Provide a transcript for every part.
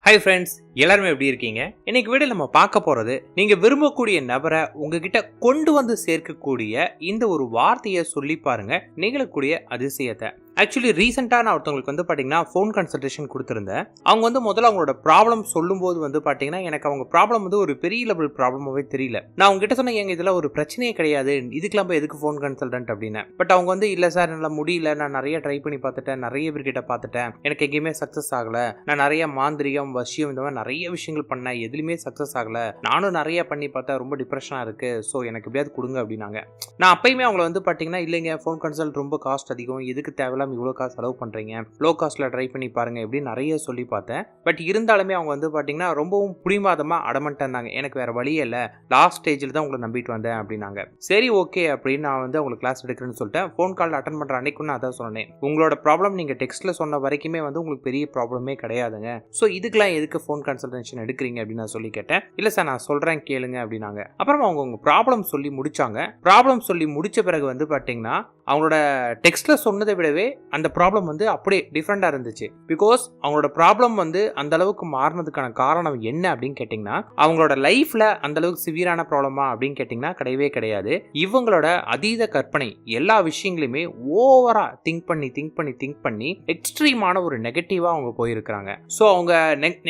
Hi friends, எல்லாருமே எப்படி இருக்கீங்க? இன்னைக்கு வீடியோ நம்ம பார்க்க போறது, நீங்க விரும்பக்கூடிய நபரை உங்ககிட்ட கொண்டு வந்து சேர்க்கக்கூடிய இந்த ஒரு வார்த்தையை சொல்லி பாருங்க நிகழக்கூடிய அதிசயத்தை. ஆக்சுவலி ரீசெண்டாக நான் ஒருத்தவங்களுக்கு வந்து பார்த்தீங்கன்னா ஃபோன் கன்சல்டேஷன் கொடுத்துருந்தேன். அவங்க வந்து முதல்ல அவங்களோட ப்ராப்ளம் சொல்லும்போது வந்து பார்த்தீங்கன்னா எனக்கு அவங்க ப்ராப்ளம் வந்து ஒரு பெரிய லெவல் ப்ராப்ளமாகவே தெரியல. நான் அவங்க கிட்ட சொன்னேன், எங்க இதில் ஒரு பிரச்சனையே கிடையாது, இதுக்கெல்லாம் போய் எதுக்கு ஃபோன் கன்சல்டன்ட் அப்படின்னு. பட் அவங்க வந்து இல்லை சார், என்னால் முடியல, நான் நிறைய ட்ரை பண்ணி பார்த்துட்டேன், நிறைய பேர்கிட்ட பார்த்துட்டேன், எனக்கு எங்கேயுமே சக்ஸஸ் ஆகலை, நான் நிறைய மாந்திரிகம் வசியம் இந்த மாதிரி நிறைய விஷயங்கள் பண்ணேன், எதுலையுமே சக்ஸஸ் ஆகலை, நானும் நிறைய பண்ணி பார்த்தேன், ரொம்ப டிப்ரெஷனாக இருக்குது, ஸோ எனக்கு எப்படியாவது கொடுங்க அப்படின்னாங்க. நான் அப்பயுமே அவங்கள வந்து பார்த்தீங்கன்னா இல்லைங்க, ஃபோன் கன்சல்ட் ரொம்ப காஸ்ட் அதிகம், எதுக்கு தேவையில்லாம இவ்வளோ காசு செலவு பண்ணுறீங்க, லோ காஸ்ட்டில் ட்ரை பண்ணி பாருங்க இப்படின்னு நிறைய சொல்லி பார்த்தேன். பட் இருந்தாலுமே அவங்க வந்து பார்த்தீங்கன்னா ரொம்பவும் புடிமாதமாக அடமெண்ட்டாக இருந்தாங்க. எனக்கு வேறு வழியே இல்லை, லாஸ்ட் ஸ்டேஜில் தான் உங்களை நம்பிட்டு வந்தேன் அப்படின்னாங்க. சரி ஓகே அப்படின்னு நான் வந்து உங்களுக்கு கிளாஸ் எடுக்கிறேன்னு சொல்லிட்டேன். ஃபோன் கால் அட்டன் பண்ணுற அன்னைக்கு நான் அதான் சொன்னேன், உங்களோட ப்ராப்ளம் நீங்கள் டெக்ஸ்ட்டில் சொன்ன வரைக்குமே வந்து உங்களுக்கு பெரிய ப்ராப்ளமே கிடையாதுங்க, ஸோ இதுக்கெல்லாம் எதுக்கு ஃபோன் கன்சல்டேஷன் எடுக்கிறீங்க அப்படின்னு நான் சொல்லி கேட்டேன். இல்லை சார், நான் சொல்கிறேன் கேளுங்க அப்படின்னாங்க. அப்புறம் அவங்க உங்கள் ப்ராப்ளம் சொல்லி முடிச்சாங்க. ப்ராப்ளம் சொல்லி முடிச்ச பிறகு வந்து பார்த்தீங்கன்னா அவங்களோட டெக்ஸ்ட்டில் சொன்னதை விடவே அந்த ப்ராப்ளம் வந்து அப்படியே டிஃப்ரெண்டாக இருந்துச்சு. பிகாஸ் அவங்களோட ப்ராப்ளம் வந்து அந்த அளவுக்கு மாறினதுக்கான காரணம் என்ன அப்படின்னு கேட்டிங்கன்னா, அவங்களோட லைஃப்பில் அந்த அளவுக்கு சிவியரான ப்ராப்ளமா அப்படின்னு கேட்டிங்கன்னா கிடையவே கிடையாது. இவங்களோட அதீத கற்பனை எல்லா விஷயங்களையுமே ஓவராக திங்க் பண்ணி எக்ஸ்ட்ரீமான ஒரு நெகட்டிவாக அவங்க போயிருக்கிறாங்க. ஸோ அவங்க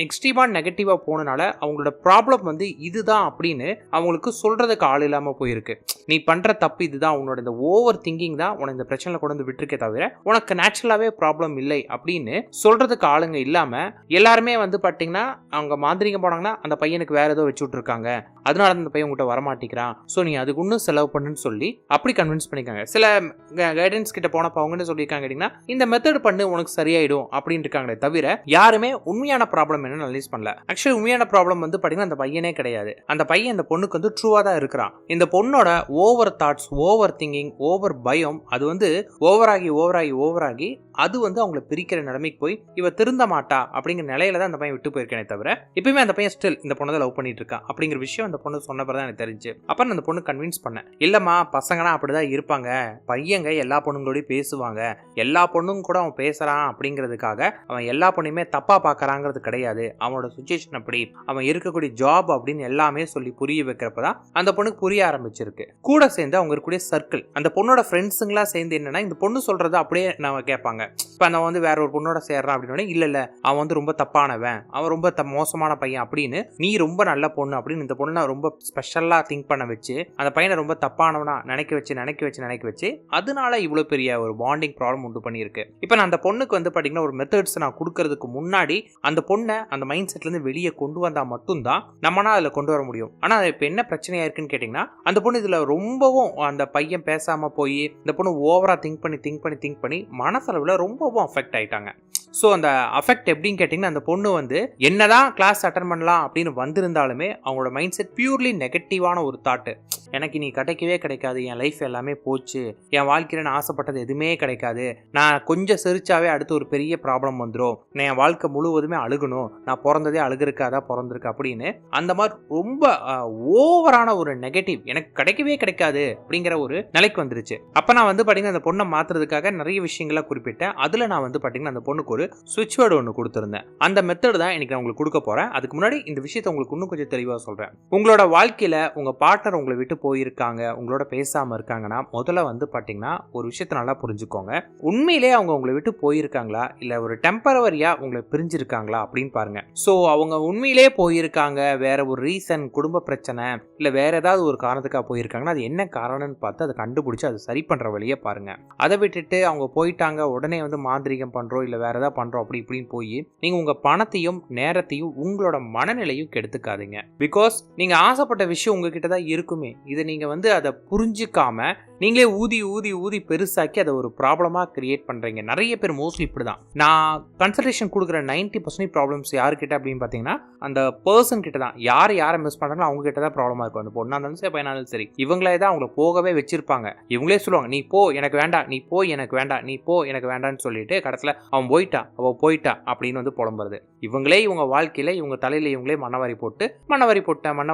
எக்ஸ்ட்ரீமாக நெகட்டிவாக போனனால அவங்களோட ப்ராப்ளம் வந்து இதுதான் அப்படின்னு அவங்களுக்கு சொல்கிறதுக்கு ஆள் இல்லாமல் போயிருக்கு. நீ பண்ணுற தப்பு இதுதான், உன்னோட இந்த ஓவர் திங்கிங் தான் உனக்கு இந்த பிரச்சனை கொண்டு வந்து விட்டுருக்கே தவிர உனக்கு நேச்சுரலாகவே ப்ராப்ளம் இல்லை அப்படின்னு சொல்கிறதுக்கு ஆளுங்க இல்லாமல் எல்லாருமே வந்து பார்த்தீங்கன்னா அவங்க மாந்திரிகம் போனாங்கன்னா அந்த பையனுக்கு வேற ஏதோ வச்சு விட்ருக்காங்க, அதனால அந்த பையன் உங்கள்கிட்ட வரமாட்டேங்கிறான், ஸோ நீ அதுக்கு இன்னும் செலவு பண்ணுன்னு சொல்லி அப்படி கன்வின்ஸ் பண்ணிக்காங்க. சில கைடன்ஸ் கிட்ட போனப்போ அவங்க என்ன சொல்லியிருக்காங்க அப்படின்னா, இந்த மெத்தட் பண்ணு உனக்கு சரியாயிடும் அப்படின்னு இருக்காங்களே தவிர யாருமே உண்மையான ப்ராப்ளம் என்னன்னு அனலைஸ் பண்ணல. ஆக்சுவலி உண்மையான ப்ராப்ளம் வந்து பார்த்தீங்கன்னா அந்த பையனே கிடையாது. அந்த பையன் இந்த பொண்ணுக்கு வந்து ட்ரூவாக தான் இருக்கிறான். இந்த பொண்ணோட over thoughts, over thinking, over பயம் அது வந்து ஓவராகி அது வந்து அவங்களை பிரிக்கிற நிலைமைக்கு போய் இவ திருந்த மாட்டா அப்படிங்கிற நிலையில தான் அந்த பையன் விட்டு போயிருக்கேனே தவிர இப்பயுமே அந்த பையன் ஸ்டில் இந்த பொண்ணை லவ் பண்ணிட்டு இருக்கான் அப்படிங்கிற விஷயம் அந்த பொண்ணு சொன்னப்பதான் எனக்கு தெரிஞ்சு. அப்புறம் அந்த பொண்ணு கன்வின்ஸ் பண்ணேன், இல்லம்மா பசங்கன்னா அப்படிதான் இருப்பாங்க, பையங்க எல்லா பொண்ணுங்களோடய பேசுவாங்க, எல்லா பொண்ணுங்க கூட அவன் பேசுறான் அப்படிங்கிறதுக்காக அவன் எல்லா பொண்ணுமே தப்பா பாக்குறாங்கிறது கிடையாது, அவனோட சுச்சுவேஷன் அப்படி, அவன் இருக்கக்கூடிய ஜாப் அப்படின்னு எல்லாமே சொல்லி புரிய வைக்கிறப்பதான் அந்த பொண்ணுக்கு புரிய ஆரம்பிச்சிருக்கு. கூட சேர்ந்து அவங்க இருக்கக்கூடிய சர்க்கிள், அந்த பொண்ணோட ஃப்ரெண்ட்ஸுங்களா சேர்ந்து என்னன்னா இந்த பொண்ணு சொல்றதை அப்படியே நம்ம கேட்பாங்க. இப்போ நான் வந்து வேற ஒரு பொண்ணோட சேர்றான் அப்படின்னு இல்ல அவன் வந்து ரொம்ப தப்பானவன், அவன் ரொம்ப மோசமான பையன் அப்படின்னு, நீ ரொம்ப நல்ல பொண்ணு அப்படின்னு இந்த பொண்ணை ரொம்ப ஸ்பெஷலா திங்க் பண்ண வச்சு அந்த பையனை ரொம்ப தப்பானவனா நினைக்க வச்சு அதனால இவ்வளவு பெரிய ஒரு பாண்டிங் ப்ராப்ளம் உண்டு பண்ணியிருக்கு. இப்போ நான் அந்த பொண்ணுக்கு வந்து பாத்தீங்கன்னா ஒரு மெத்தட்ஸ் நான் கொடுக்கறதுக்கு முன்னாடி அந்த பொண்ணை அந்த மைண்ட் செட்ல இருந்து வெளியே கொண்டு வந்தா மட்டும்தான் நம்மனா அதுல கொண்டு வர முடியும். ஆனா இப்போ என்ன பிரச்சனையா இருக்குன்னு கேட்டீங்கன்னா, அந்த பொண்ணு இதுல ரொம்பவும் அந்த பையன் பேசாம போய் இந்த பொண்ணு ஓவரா திங்க் பண்ணி மனசளவுல ரொம்பவும் அஃபெக்ட் ஆயிட்டாங்க. ஸோ அந்த அஃபெக்ட் எப்படின்னு கேட்டிங்கன்னா, அந்த பொண்ணு வந்து என்னதான் கிளாஸ் அட்டன் பண்ணலாம் அப்படின்னு வந்திருந்தாலுமே அவங்களோட மைண்ட் செட் பியூர்லி நெகட்டிவான ஒரு தாட்டு, எனக்கு நீ கிடைக்காது, என் லைஃப் எல்லாமே போச்சு, என் வாழ்க்கையில் நான் ஆசைப்பட்டது எதுவுமே கிடைக்காது, நான் கொஞ்சம் சிரிச்சாவே அடுத்து ஒரு பெரிய ப்ராப்ளம் வந்துடும், நான் என் வாழ்க்கை முழுவதுமே அழுகணும், நான் பிறந்ததே அழுகிறக்காதான் பிறந்திருக்கு அப்படின்னு அந்த மாதிரி ரொம்ப ஓவரான ஒரு நெகட்டிவ், எனக்கு கிடைக்காது அப்படிங்கிற ஒரு நிலைக்கு வந்துருச்சு. அப்போ நான் வந்து பார்த்தீங்கன்னா அந்த பொண்ணை மாற்றுறதுக்காக நிறைய விஷயங்களை குறிப்பிட்டேன். அதில் நான் வந்து பார்த்தீங்கன்னா அந்த பொண்ணுக்கு ஒரு ஸ்விட்ச் வேர்டு ஒன்று கொடுத்துருந்தேன். அந்த மெத்தட் தான் இன்னைக்கு நான் உங்களுக்கு கொடுக்க போறேன். அதுக்கு முன்னாடி இந்த விஷயத்தை உங்களுக்கு இன்னும் கொஞ்சம் தெளிவாக சொல்றேன். உங்களோட வாழ்க்கையில உங்க பார்ட்னர் உங்களை விட்டு போயிருக்காங்க, உங்களோட பேசாம இருக்காங்கன்னா முதல்ல வந்து பாத்தீங்கன்னா ஒரு விஷயத்தை நல்லா புரிஞ்சுக்கோங்க. உண்மையிலே அவங்க உங்களை விட்டு போயிருக்காங்களா இல்ல ஒரு டெம்பரவரியா உங்களை பிரிஞ்சிருக்காங்களா அப்படின்னு பாருங்க. சோ அவங்க உண்மையிலே போயிருக்காங்க, வேற ஒரு ரீசன், குடும்ப பிரச்சனை இல்ல வேற ஏதாவது ஒரு காரணத்துக்காக போயிருக்காங்கன்னா அது என்ன காரணம்னு பார்த்து அதை கண்டுபிடிச்சு அதை சரி பண்ற வழியை பாருங்க. அதை விட்டுட்டு அவங்க போயிட்டாங்க உடனே வந்து மாந்திரிகம் பண்றோம் இல்ல வேற ஏதாவது பண்றோம் அப்படி இப்படின்னு போய் நீங்க உங்க பணத்தையும் நேரத்தையும் உங்களோட மனநிலையும் கெடுத்துக்காதீங்க. பிகாஸ் நீங்க ஆசைப்பட்ட விஷயம் உங்ககிட்ட தான் இருக்குமே, இதை நீங்க வந்து அதை புரிஞ்சுக்காம நீங்களே ஊதி பெருசாக்கி அதை ஒரு ப்ராப்ளமா கிரியேட் பண்றீங்க. நிறைய பேர் மோஸ்ட்லி இப்படிதான். நான் கன்சல்டேஷன் கொடுக்குற 90% ப்ராப்ளம்ஸ் யாருக்கிட்ட அப்படின்னு பாத்தீங்கன்னா அந்த பர்சன் கிட்ட தான். யாரை மிஸ் பண்றாங்களோ அவங்க கிட்ட தான் ப்ராப்ளமா இருக்கும். அந்த பொண்ணா இருந்தாலும் சரி பையனாலும் சரி, இவங்களே தான் அவங்கள போகவே வச்சிருப்பாங்க. இவங்களே சொல்லுவாங்க, நீ போ எனக்கு வேண்டாம், நீ போ எனக்கு வேண்டாம், நீ போ எனக்கு வேண்டாம்னு சொல்லிட்டு கடைசியில் அவன் போயிட்டா அப்படின்னு வந்து புலம்புறது. இவங்களே இவங்க வாழ்க்கையில இவங்க தலையில இவங்களே மண்ணவாரி போட்டு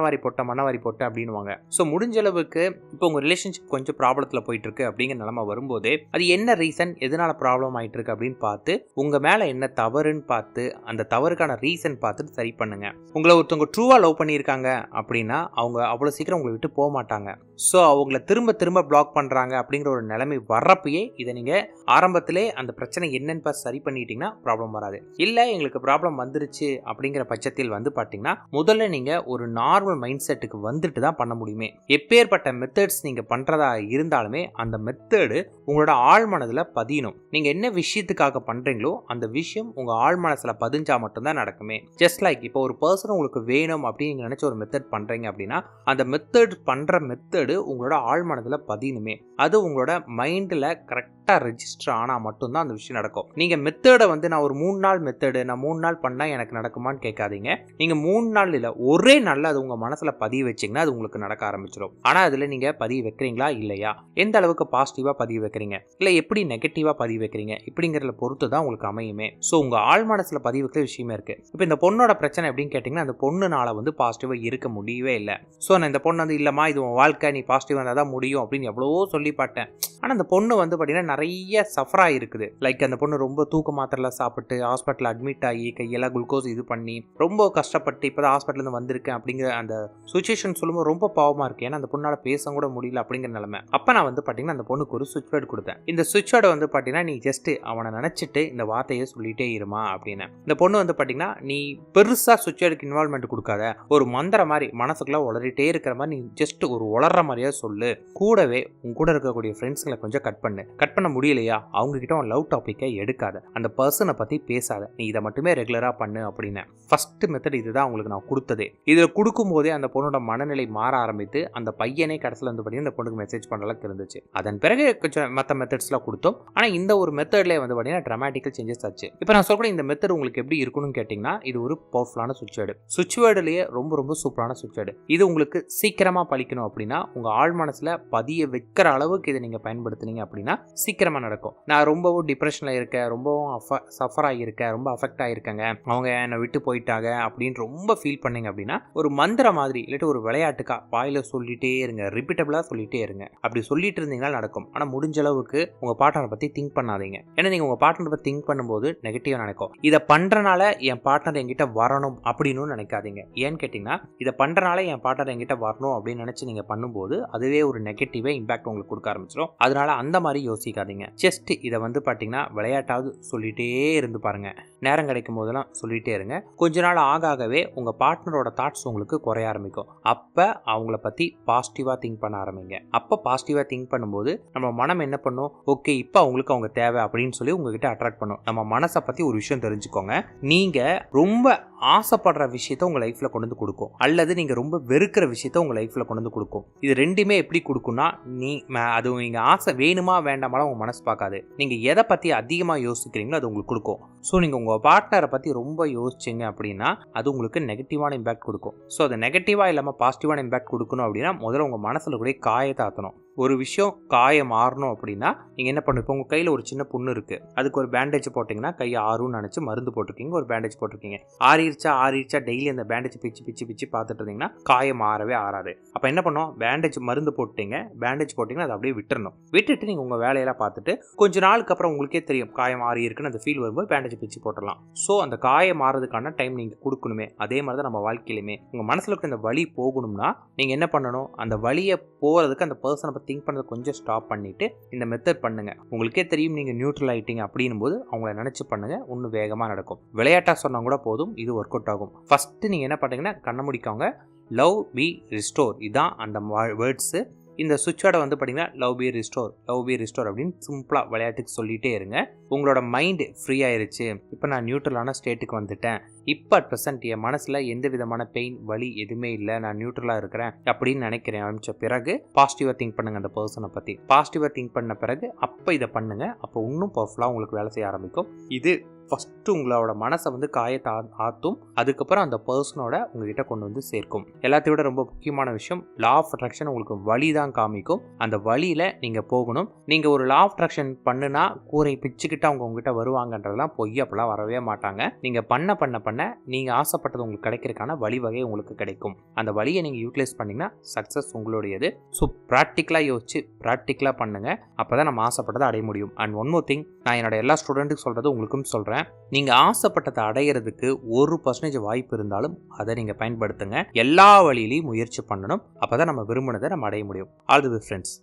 அப்படின்னுவாங்க. ஸோ முடிஞ்ச அளவுக்கு இப்போ உங்க ரிலேஷன்ஷிப் கொஞ்சம் ப்ராப்ளத்தில் போயிட்டு இருக்கு அப்படிங்கிற நிலைமை வரும்போது அது என்ன ரீசன், எதனால ப்ராப்ளம் ஆயிட்டு இருக்கு அப்படின்னு பார்த்து உங்க மேல என்ன தவறுன்னு பார்த்து அந்த தவறுக்கான ரீசன் பார்த்துட்டு சரி பண்ணுங்க. உங்களை ஒருத்தவங்க ட்ரூவா லவ் பண்ணியிருக்காங்க அப்படின்னா அவங்க அவ்வளோ சீக்கிரம் உங்களை விட்டு போக மாட்டாங்க. ஸோ அவங்கள திரும்ப திரும்ப பிளாக் பண்றாங்க அப்படிங்கிற ஒரு நிலைமை வர்றப்பயே இதை நீங்க ஆரம்பத்திலே அந்த பிரச்சனை என்னன்னு பார்த்து சரி பண்ணிட்டீங்கன்னா ப்ராப்ளம் வராது. இல்லை எங்களுக்கு ப்ராப்ளம் வந்துருச்சு அப்படிங்கிற பட்சத்தில் வந்து பார்த்தீங்கன்னா முதல்ல நீங்க ஒரு நார்மல் மைண்ட் செட்டுக்கு வந்துட்டு தான் பண்ண முடியுமே. எப்பேற்பட்ட மெத்தட்ஸ் நீங்க பண்றதா இருந்தாலுமே அந்த மெத்தடு உங்களோட ஆழ் மனதில் பதியணும். நீங்க என்ன விஷயத்துக்காக பண்றீங்களோ அந்த விஷயம் உங்க ஆழ் மனசுல பதிஞ்சா மட்டும்தான் நடக்குமே. ஜஸ்ட் லைக் இப்போ ஒரு பர்சன் உங்களுக்கு வேணும் அப்படின்னு நீங்க நினைச்ச ஒரு மெத்தட் பண்றீங்க அப்படின்னா அந்த மெத்தட் பண்ற மெத்தடு உங்களோட ஆழ் மனதில் பதியணுமே. அது உங்களோட மைண்ட்ல கரெக்டா ரெஜிஸ்டர் ஆனா மட்டும்தான் அந்த விஷயம் நடக்கும். நீங்க மெத்தடை வந்து நான் ஒரு 3 நாள் மெத்தடு நான் 3 நாள் பண்ணா எனக்கு நடக்குமான்னு கேட்காதீங்க. நீங்க 3 நாள் இல்ல ஒரே நாள்ல அது உங்க மனசுல பதிய வச்சீங்கன்னா அது உங்களுக்கு நடக்க ஆரம்பிச்சிடும். ஆனா அதுல நீங்க பதிய வைக்கிறீங்களா இல்லையா, எந்த அளவுக்கு பாசிட்டிவா பதிய வைக்கிறீங்க, இல்ல எப்படி நெகட்டிவா பதிய வைக்கிறீங்க இப்படிங்கிறத பொறுத்து தான் உங்களுக்கு அமையுமே. ஸோ உங்க ஆழ் மனசுல பதிய வைக்கிற விஷயமே இருக்கு. இப்போ இந்த பொண்ணோட பிரச்சனை எப்படின்னு கேட்டீங்கன்னா அந்த பொண்ணுனால வந்து பாசிட்டிவா இருக்க முடியவே இல்லை. ஸோ நான் இந்த பொண்ணு வந்து இல்லம்மா இது உன் வாழ்க்கை, நீ பாசிட்டிவ் வந்தால் தான் முடியும் அப்படின்னு எவ்வளவோ சொல்லி பார்த்தேன். ஆனால் அந்த பொண்ணு வந்து பார்த்தீங்கன்னா நிறைய சஃபராக இருக்குது. லைக் அந்த பொண்ணு ரொம்ப தூக்க மாத்திரைலாம் சாப்பிட்டு ஹாஸ்பிட்டல் அட்மிட் ஆகி கையெல்லாம் குளுக்கோஸ் இது பண்ணி ரொம்ப கஷ்டப்பட்டு இப்போ தான் ஹாஸ்பிட்டலேருந்து வந்திருக்கேன் அப்படிங்கிற அந்த சுச்சுவேஷன் சொல்லும்போது ரொம்ப பாவமாக இருக்குது. ஏன்னா அந்த பொண்ணால் பேச கூட முடியல அப்படிங்கிற நிலைமை. அப்போ நான் வந்து பார்த்தீங்கன்னா அந்த பொண்ணுக்கு ஒரு சுவிட்ச் வேர்டு கொடுத்தேன். இந்த சுவிட்ச் வேர்டை வந்து பார்த்தீங்கன்னா நீ ஜஸ்ட் அவனை நினச்சிட்டு இந்த வார்த்தையை சொல்லிட்டே இருமா அப்படின்னு. இந்த பொண்ணு வந்து பார்த்தீங்கன்னா நீ பெருசாக சுவிட்ச் வேர்டுக்கு இன்வால்மெண்ட் கொடுக்காத, ஒரு மந்திர மாதிரி மனசுக்குள்ள உளறிட்டே இருக்கிற மாதிரி நீ ஜஸ்ட் ஒரு உளர்ற மாதிரியா சொல்லு. கூடவே உங்க கூட இருக்கக்கூடிய ஃப்ரெண்ட்ஸுங்களை கொஞ்சம் கட் பண்ண முடியலையா அவங்க கிட்ட உன் லவ் டாபிக்கை எடுக்காத, அந்த பர்சனை பத்தி பேசாத, நீ இதை மட்டுமே ரெகுலரா பண்ணு அப்படின்னு. ஃபர்ஸ்ட் மெத்தட் இதுதான் உங்களுக்கு நான் கொடுத்ததே. இதுல கொடுக்கும் போதே அந்த பொண்ணோட மனநிலை மாற ஆரம்பித்து அந்த பையனே கடைசியில் வந்து பார்த்தீங்கன்னா இந்த பொண்ணுக்கு மெசேஜ் பண்ற அளவுக்கு இருந்துச்சு. அதன் பிறகு கொஞ்சம் மற்ற மெத்தட்ஸ்லாம் கொடுத்தோம். ஆனா இந்த ஒரு மெத்தட்லேயே வந்து பார்த்தீங்கன்னா டிராமாட்டிக்கல் சேஞ்சஸ் ஆச்சு. இப்போ நான் சொல்லக்கூடிய இந்த மெத்தட் உங்களுக்கு எப்படி இருக்கணும்னு கேட்டீங்கன்னா இது ஒரு பவர்ஃபுல்லான சுவிட்ச் வேர்டு. சுவிட்ச் வேர்டுலேயே ரொம்ப ரொம்ப சூப்பரான சுவிட்ச் வேர்டு. இது உங்களுக்கு சீக்கிரமா பழிக்கணும் அப்படின்னா உங்க ஆழ் மனசுல பதிய வைக்கிற அளவுக்கு இதை நீங்க பயன்படுத்தினீங்க அப்படின்னா சீக்கிரமா நடக்கும். நான் ரொம்பவும் டிப்ரெஷன்ல இருக்கேன், ரொம்பவும் சஃபர் ஆகியிருக்கேன், ரொம்ப அஃபெக்ட் ஆகியிருக்கேங்க, அவங்க என்னை விட்டு போயிட்டாங்க அப்படின்னு ரொம்ப ஃபீல் பண்ணீங்க அப்படின்னா ஒரு மந்திர மாதிரி இல்லாட்டி ஒரு விளையாட்டுக்கா வாயில சொல்லிட்டே இருங்க, ரிப்பீட்டபிளா சொல்லிட்டே இருங்க. அப்படி சொல்லிட்டு இருந்தீங்கன்னா நடக்கும். ஆனா முடிஞ்ச அளவுக்கு உங்க பார்ட்னரை பத்தி திங்க் பண்ணாதீங்க. ஏன்னா நீங்க உங்க பார்ட்னரை பத்தி திங்க் பண்ணும்போது நெகட்டிவா நடக்கும். இதை பண்றனால என் பார்ட்னர் என்கிட்ட வரணும் அப்படின்னு நினைக்காதீங்க. ஏன்னு கேட்டீங்கன்னா இதை பண்றனால என் பார்ட்னர் என்கிட்ட வரணும் அப்படின்னு நினைச்சு நீங்க பண்ணும்போது அதுவே ஒரு நெகட்டிவா இம்பாக்ட் உங்களுக்கு கொடுக்க ஆரம்பிச்சிடும். அதனால அந்த மாதிரி யோசிக்காதீங்க. ஜஸ்ட் இதை வந்து பார்த்தீங்கன்னா விளையாட்டாவது சொல்லிட்டே இருந்து பாருங்க. நேரம் கிடைக்கும் போதெல்லாம் சொல்லிட்டே இருங்க. கொஞ்ச நாள் ஆகவே உங்க பார்ட்னரோட தாட்ஸ் உங்களுக்கு குறைய ஆரம்பிக்கும். அப்ப அவங்கள பத்தி பாசிட்டிவா திங்க் பண்ண ஆரம்பிங்க. அப்ப பாசிட்டிவா திங்க் பண்ணும்போது நம்ம மனம் என்ன பண்ணும், ஓகே இப்போ அவங்களுக்கு அவங்க தேவை அப்படின்னு சொல்லி உங்ககிட்ட அட்ராக்ட் பண்ணும். நம்ம மனசை பத்தி ஒரு விஷயம் தெரிஞ்சுக்கோங்க. நீங்க ரொம்ப ஆசைப்படுற விஷயத்த உங்க லைஃப்ல கொண்டு வந்து கொடுக்கும், அல்லது நீங்க ரொம்ப வெறுக்கிற விஷயத்த உங்க லைஃப்ல கொண்டு வந்து கொடுக்கும். இது ரெண்டுமே எப்படி கொடுக்கும்னா அது நீங்க ஆசை வேணுமா வேண்டாமாலும் உங்க மனசு பார்க்காது. நீங்க எதை பத்தி அதிகமா யோசிக்கிறீங்களோ அது உங்களுக்கு கொடுக்கும். ஸோ நீங்க உங்க பார்ட்னரை பத்தி ரொம்ப யோசிச்சிங்க அப்படின்னா அது உங்களுக்கு நெகட்டிவான இம்பாக்ட் கொடுக்கும். ஸோ அது நெகட்டிவா இல்லாம பாசிட்டிவான இம்பாக்ட் கொடுக்கணும் அப்படின்னா முதல்ல உங்க மனசுல கூட காயத்தை ஆற்றணும். ஒரு விஷயம் காயம் மாறணும் அப்படின்னா நீங்க என்ன பண்ணுங்க, இப்போ உங்க கையில ஒரு சின்ன புண்ணு இருக்கு, அதுக்கு ஒரு பேண்டேஜ் போட்டீங்கன்னா கை ஆறுன்னு நினைச்சு மருந்து போட்டிருக்கீங்க, ஒரு பேண்டேஜ் போட்டிருக்கீங்க, ஆறிடுச்சா டெய்லி அந்த பேண்டேஜ் பிச்சு பார்த்துட்டு இருந்தீங்கன்னா காயம் ஆறவே ஆறாது. அப்ப என்ன பண்ணும், பேண்டேஜ் மருந்து போட்டீங்கன்னா அதை அப்படியே விட்டுட்டு நீங்க உங்க வேலையெல்லாம் பார்த்துட்டு கொஞ்ச நாளுக்கு அப்புறம் உங்களுக்கே தெரியும் காயம் ஆறி இருக்குன்னு அந்த ஃபீல் வரும்போது பேண்டேஜ் பிச்சு போட்டுடலாம். ஸோ அந்த காயம் மாறதுக்கான டைம் நீங்க கொடுக்கணுமே. அதே மாதிரி தான் நம்ம வாழ்க்கையிலுமே உங்க மனசுல இருக்க இந்த வலி போகணும்னா நீங்க என்ன பண்ணணும், அந்த வலியை போறதுக்கு அந்த பர்சனை திங்க் பண்ணதை கொஞ்சம் ஸ்டாப் பண்ணிட்டு இந்த மெத்தட் பண்ணுங்க. உங்களுக்கே தெரியும் நீங்க நியூட்ரல் ஆயிட்டீங்க அப்படின்னும் போது அவங்கள நினைச்சு பண்ணுங்க, இன்னும் வேகமா நடக்கும். விளையாட்டா சொன்னா கூட போதும், இது ஒர்க் அவுட் ஆகும். ஃபர்ஸ்ட் நீங்க என்ன பண்றீங்கன்னா கண்ண முடிக்கவங்க, லவ் பி ரிஸ்டோர், இதான் அந்த வேர்ட்ஸ். இந்த சுவிட்ச் வேர்டை வந்து பார்த்தீங்கன்னா லவ் பி ரிஸ்டோர் அப்படின்னு சிம்பிளாக விளையாட்டுக்கு சொல்லிகிட்டே இருங்க. உங்களோட மைண்டு ஃப்ரீ ஆயிருச்சு, இப்போ நான் நியூட்ரலான ஸ்டேட்டுக்கு வந்துட்டேன், இப்போ அட் ப்ரெசென்ட் என் மனசில் எந்த விதமான பெயின் வலி எதுவுமே இல்லை, நான் நியூட்ரலாக இருக்கிறேன் அப்படின்னு நினைக்கிறேன் ஆரம்பித்த பிறகு பாசிட்டிவாக திங்க் பண்ணுங்க. அந்த பர்சனை பற்றி பாசிட்டிவாக திங்க் பண்ண பிறகு அப்போ இதை பண்ணுங்க. அப்போ இன்னும் பவர்ஃபுல்லாக உங்களுக்கு வேலை செய்ய ஆரம்பிக்கும். இது ஃபஸ்ட்டு உங்களோட மனசை வந்து காயத்தை ஆற்றும். அதுக்கப்புறம் அந்த பர்சனோட உங்ககிட்ட கொண்டு வந்து சேர்க்கும். எல்லாத்தையும் விட ரொம்ப முக்கியமான விஷயம், லா ஆஃப் அட்ராக்ஷன் உங்களுக்கு வழி தான் காமிக்கும். அந்த வழியில் நீங்கள் போகணும். நீங்கள் ஒரு லா ஆஃப் அட்ராக்ஷன் பண்ணுனா கூரை பிச்சுக்கிட்டு அவங்க உங்ககிட்ட வருவாங்கன்றதுலாம் பொய். அப்பெல்லாம் வரவே மாட்டாங்க. நீங்கள் பண்ண நீங்கள் ஆசைப்பட்டது உங்களுக்கு கிடைக்கிறதுக்கான வழிவகை உங்களுக்கு கிடைக்கும். அந்த வழியை நீங்கள் யூட்டிலைஸ் பண்ணிங்கன்னா சக்ஸஸ் உங்களுடையது. ஸோ ப்ராக்டிக்கலாக யோசிச்சு ப்ராக்டிக்கலாக பண்ணுங்கள். அப்போ தான் நம்ம ஆசைப்பட்டதை அடைய முடியும். அண்ட் ஒன் மோர் திங், நான் என்னோட எல்லா ஸ்டூடெண்ட்டுக்கு சொல்கிறது உங்களுக்கும் சொல்கிறேன். நீங்கள் ஆசைப்பட்டதை அடையிறதுக்கு 1% வாய்ப்பு இருந்தாலும் அதை நீங்கள் பயன்படுத்துங்க. எல்லா வழியிலையும் முயற்சி பண்ணணும். அப்போ தான் நம்ம விரும்பினதை நம்ம அடைய முடியும். All the best friends.